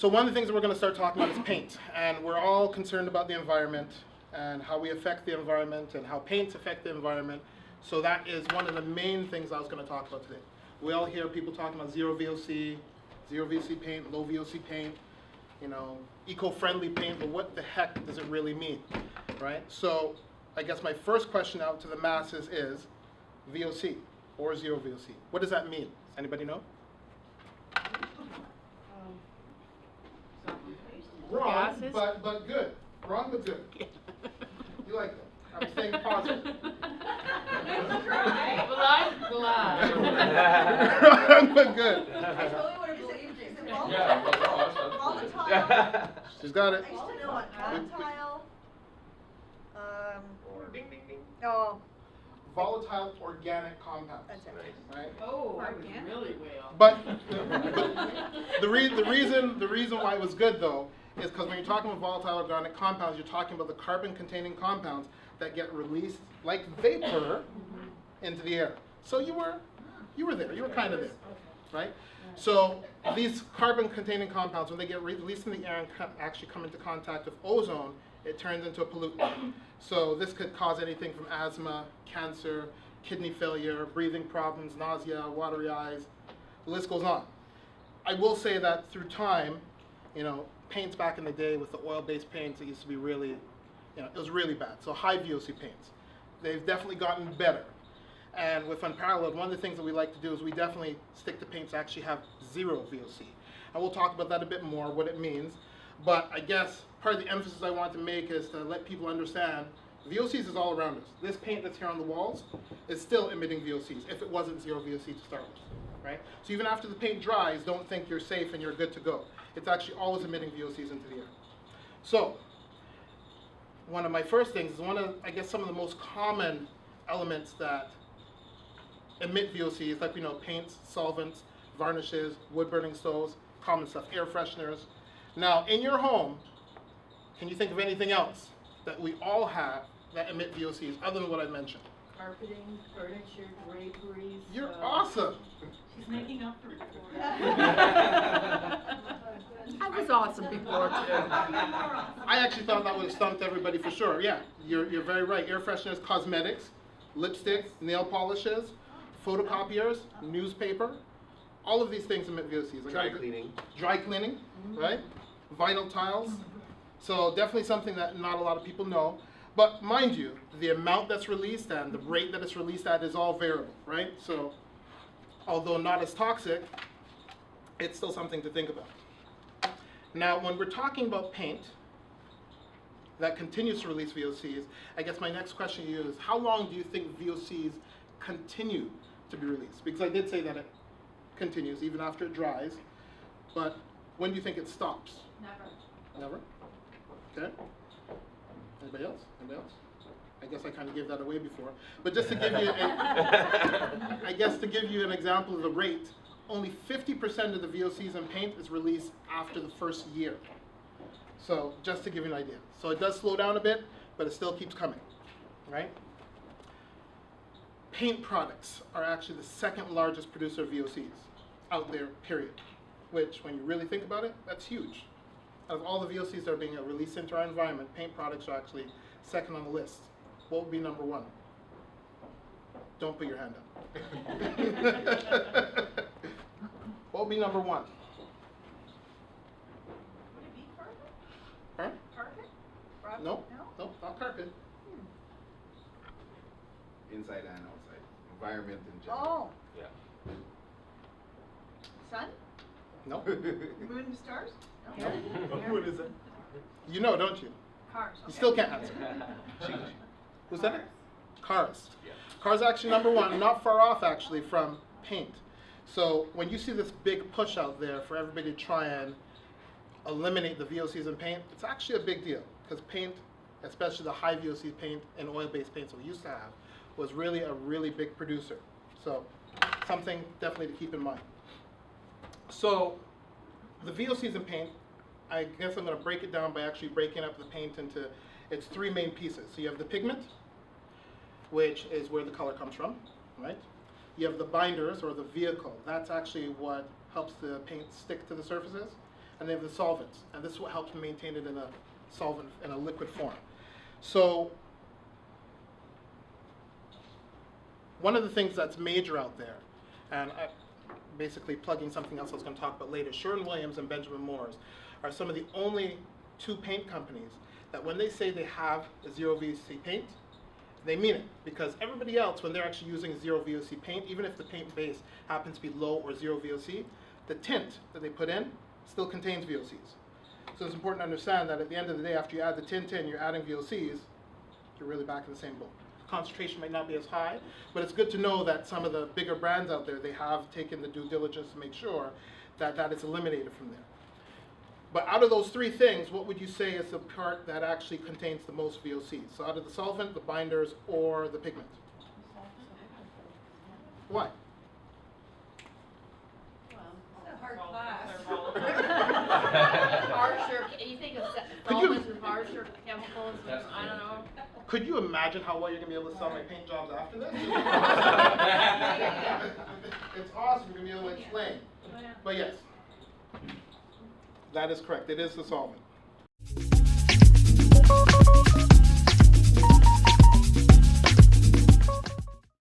So one of the things that we're going to start talking about is paint. And we're all concerned about the environment and how we affect the environment and how paints affect the environment. So that is one of the main things I was going to talk about today. We all hear people talking about zero VOC paint, low VOC paint, you know, eco-friendly paint, but what the heck does it really mean, right? So I guess my first question out to the masses is VOC or zero VOC. What does that mean? Does anybody know? Wrong, but good. Wrong, but good. You like that? I'm staying positive. Well, I'm glad. Wrong, but good. I totally would have believed it. Is it volatile? She's got it. I used to know what volatile. Ding, ding, ding. Oh, Volatile organic compounds. that's it. Right? Oh, I was really way off. But the reason why it was good though is because when you're talking about volatile organic compounds, you're talking about the carbon-containing compounds that get released like vapor into the air. So you were there. You were kind of there, right? So these carbon-containing compounds, when they get released in the air and actually come into contact with ozone, it turns into a pollutant. So this could cause anything from asthma, cancer, kidney failure, breathing problems, nausea, watery eyes. The list goes on. I will say that through time, you know, paints back in the day with the oil-based paints, it used to be really, you know, it was really bad. So high VOC paints. They've definitely gotten better. And with Unparalleled, one of the things that we like to do is we definitely stick to paints that actually have zero VOC. And we'll talk about that a bit more, what it means. But I guess part of the emphasis I want to make is to let people understand VOCs is all around us. This paint that's here on the walls is still emitting VOCs if it wasn't zero VOC to start with, right? So even after the paint dries, don't think you're safe and you're good to go. It's actually always emitting VOCs into the air. So one of my first things is I guess some of the most common elements that emit VOCs, like we know paints, solvents, varnishes, wood burning stoves, common stuff, air fresheners. Now in your home, can you think of anything else that we all have that emit VOCs other than what I mentioned? Carpeting, furniture, draperies. You're awesome. She's making up for it. I was awesome before too. I actually thought that would have stumped everybody for sure. Yeah, you're very right. Air fresheners, cosmetics, lipsticks, nail polishes, photocopiers, newspaper. All of these things emit VOCs. Dry cleaning. Dry cleaning, right? Vinyl tiles. So definitely something that not a lot of people know. But mind you, the amount that's released and the rate that it's released at is all variable, right? So although not as toxic, it's still something to think about. Now, when we're talking about paint that continues to release VOCs, I guess my next question to you is, how long do you think VOCs continue to be released? Because I did say that it continues even after it dries, but when do you think it stops? Never. Never? Okay. Anybody else? Anybody else? I guess I kind of gave that away before. But just to give you I guess to give you an example of the rate, only 50% of the VOCs in paint is released after the first year. So just to give you an idea. So it does slow down a bit, but it still keeps coming, right? Paint products are actually the second largest producer of VOCs out there, period. Which, when you really think about it, that's huge. Out of all the VOCs that are being released into our environment, paint products are actually second on the list. What would be number one? Don't put your hand up. What would be number one? Would it be carpet? Huh? Carpet? Rug? No, No? no, not carpet. Inside and outside. Environment in general. Oh, Yeah. sun? No. Moon and stars? No? What is it? You know, don't you? Cars. You Okay. still can't answer. Who's that? Cars. Yeah. Cars actually number one, not far off actually from paint. So when you see this big push out there for everybody to try and eliminate the VOCs in paint, it's actually a big deal because paint, especially the high VOC paint and oil-based paints that we used to have, was really a really big producer. So something definitely to keep in mind. So the VOCs in paint, I guess I'm going to break it down by actually breaking up the paint into its three main pieces. So you have the pigment, which is where the color comes from, right? You have the binders or the vehicle. That's actually what helps the paint stick to the surfaces. and they have the solvents, and this is what helps maintain it in a solvent, in a liquid form. So one of the things that's major out there, and basically plugging something else I was going to talk about later, Keller Williams and Benjamin Moore's are some of the only two paint companies that when they say they have a zero VOC paint, they mean it. Because everybody else, when they're actually using zero VOC paint, even if the paint base happens to be low or zero VOC, the tint that they put in still contains VOCs. So it's important to understand that at the end of the day, after you add the tint in, you're adding VOCs, you're really back in the same boat. Concentration might not be as high, but it's good to know that some of the bigger brands out there, they have taken the due diligence to make sure that that is eliminated from there. But out of those three things, what would you say is the part that actually contains the most VOCs? So out of the solvent, the binders, or the pigment? Why? Hard class. Harsher, you think of solvents and harsher chemicals, and I don't know. Could you imagine how well you're going to be able to sell my paint jobs after this? It's awesome. You're going to be able to explain. But yes, that is correct. It is the solvent.